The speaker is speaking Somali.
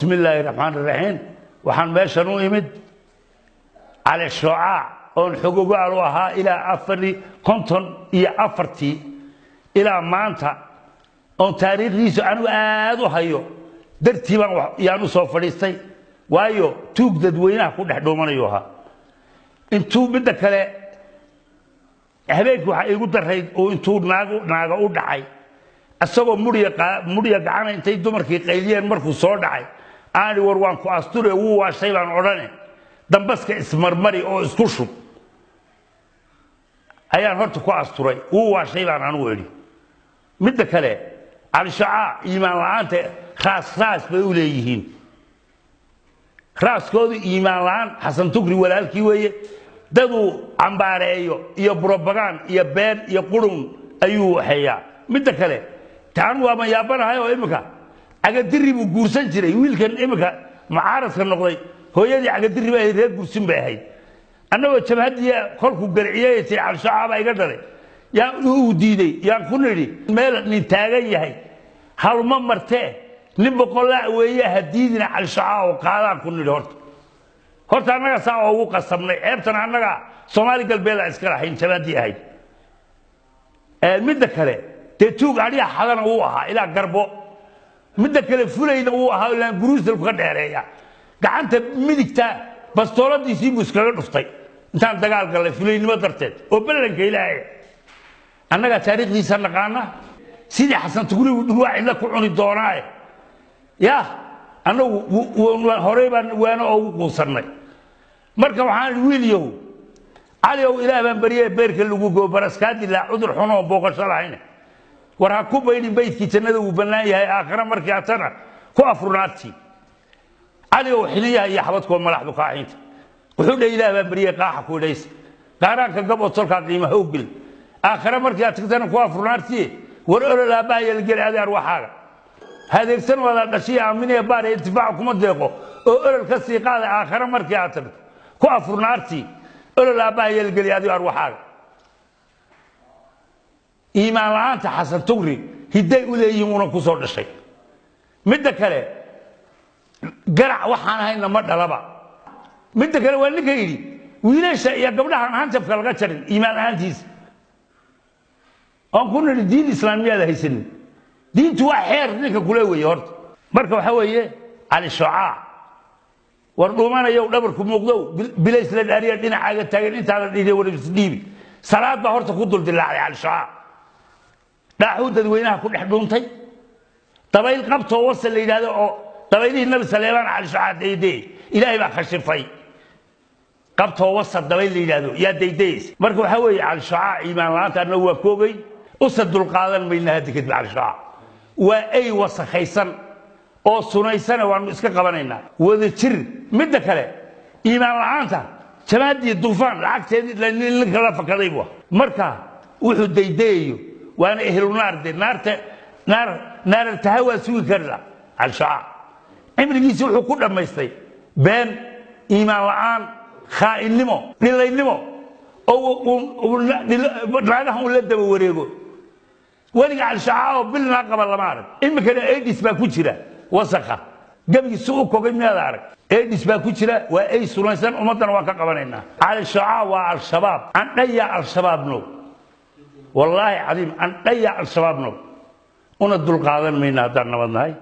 بسم الله الرحمن الرحيم وحن meeshan u imid على الشعاع on xuquuq ahaa ila 54 ila maanta on taariikhdiisu anu aad u hayo dartii baan yaanu soo fadhiistay waayo tuug dadweynaha ku dhex dhuumanayo ha intuu mid kale habeenku waxa igu dareyd oo intuu naaga u dhacay asagoo muriya gacan intay dumarkii qayliyeen markuu soo dhacay aan war waan ku asture uu waashay baan orane dambaska ismarmari oo isku shub ayaan horta ku asturay uu waashay baan anu weeri mid kale al-shaa'a iimaan la'aanta khaas bay u leeyihiin raaskoodu iimaan la'aan Xasan Tugri walaalkii weeye dadu ambaareeyo iyo propaganda iyo been iyo qurun ayuu hayaa mid kale taan waa ma yaabanahay oo imika agadiri buu guursan jiray wiilkan imika mucaaradka noqday hooyadii agadiri bay reer guursin bay ahayd annagoo jabhadiya kolku galciyay tii al-shaa'a iga dhalay yaa uu diiday yaa ku niri meel nin taagan yahay hal ma martee nin boqolaa weeye hadiidina al-shaa'a oo qaadaan ku niri horta annaga saa ugu qasabnay ceebtan annaga Soomaali galbeed iska rahayn jabhadii ahayd mid kale tuug ariya xadana uu ahaa ila garbo mid kale fulayna uu ahaa ilaa guruusdal ka dheereeya gacanta midigta bastooladiisii buu iskaga dhuftay intaan dagaal galay fulaynimo darteed oo balanka ilaahay annaga taariikhdiisa naqaana sidii Xasan Tugri uu dhuwa ila ku cuni doonaa ya anagu horey baan waana ugu quusanay marka waxaan wiiliyow cali oo ilaahay baan bariyay beerka lagu goobaraskaadi la cudur xuno booqasho lahayn waxa ku bayni beedkii jannada uu banaan yahay aakhira markii atana ku afurnaati ali oo xiliyaha iyo xabadko malaxdu ka ahayd wuxuu dheeyay baan bariyay qaaxa ku dheys qaaraanka gabo tolka qiimaha u bil aakhira markii atagtana ku afurnaati war la baayay gal adeer waxaaga hadeegsan wada dhashiya aaminay baar intifaac kuma deeqo oo olol ka sii qaada aakhira markii atag ku afurnaati la baayay gal adeer waxaaga iimaan la'aanta Xasan Tugri hiday u leeyihiin una ku soo dhashay mid kale garac waxaan hayna ma dhalaba mid kale waa ninka yiri wiilasha iyo gabdhaha aan jabka laga jarin iimaan la'aantiis aan kuna diin islaamiyada haysan diintu waa xeer ninka kula weey horta marka waxa weeye al-shaa'a war dhuumanayo dhabarku muuqdo bilays la dhaariya dhinacaaga taagan inta la dhigay wareysdiibi salaada horta ku dul dilaacay al-shaa'a daaxu dadweynaha ku dhex dhuuntay dabayl qabto wasal la yiraahdo oo dabaylihii nabi sallallahu alayhi wasallam deeday ilaahay baa khashifay qabto wasal dabayl la yiraahdo yaa deedays marka waxa weeye al-shaa'a iimaan la'aanta anna waa koobay usadul qaadan mayna hadikad al-shaa'a waa ay wasakhaysan oo sunaysan waan iska qabanaynaa wada jir mid kale iimaan la'aanta jamaadii duufaan lacagteedii la kala fakaday marka wuxuu deedayo وانا اهل النار دي نار التهوى سوي كرلا على الشعاع عمري وحو كو دمايستay بين ايمان لعان خائن نمو دلينمو او راغه ولا دبا wareego waliga على الشعاع بالنا قبل لما arag imika eedis baa ku jira wasakha gabigiisu u kogay meed arag eedis baa ku jira waa ay sunaysan umadan waa ka qabanayna على الشعاع waa al-shabaab an dhaya al-shabaab no والله عظيم أن ضيع الشباب نو ونضل قادم من هذا النبض هاي